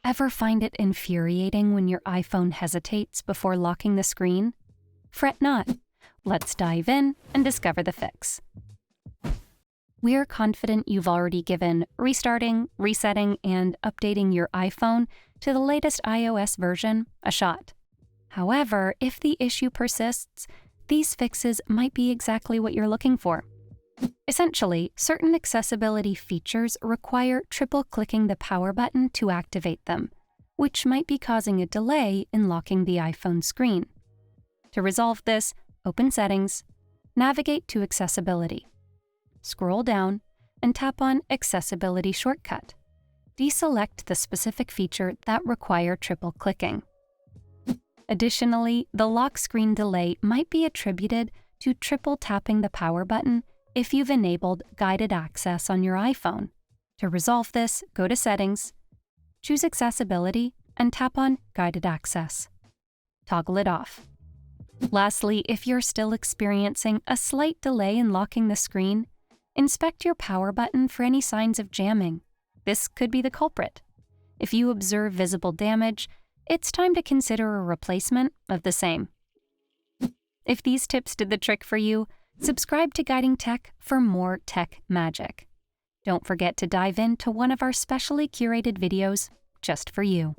Ever find it infuriating when your iPhone hesitates before locking the screen? Fret not. Let's dive in and discover the fix. We're confident you've already given restarting, resetting, and updating your iPhone to the latest iOS version a shot. However, if the issue persists, these fixes might be exactly what you're looking for. Essentially, certain accessibility features require triple-clicking the power button to activate them, which might be causing a delay in locking the iPhone screen. To resolve this, open Settings, navigate to Accessibility. Scroll down and tap on Accessibility Shortcut. Deselect the specific feature that require triple clicking. Additionally, the lock screen delay might be attributed to triple tapping the power button if you've enabled guided access on your iPhone. To resolve this, go to Settings, choose Accessibility, and tap on Guided Access. Toggle it off. Lastly, if you're still experiencing a slight delay in locking the screen, inspect your power button for any signs of jamming. This could be the culprit. If you observe visible damage, it's time to consider a replacement of the same. If these tips did the trick for you, subscribe to Guiding Tech for more tech magic. Don't forget to dive into one of our specially curated videos just for you.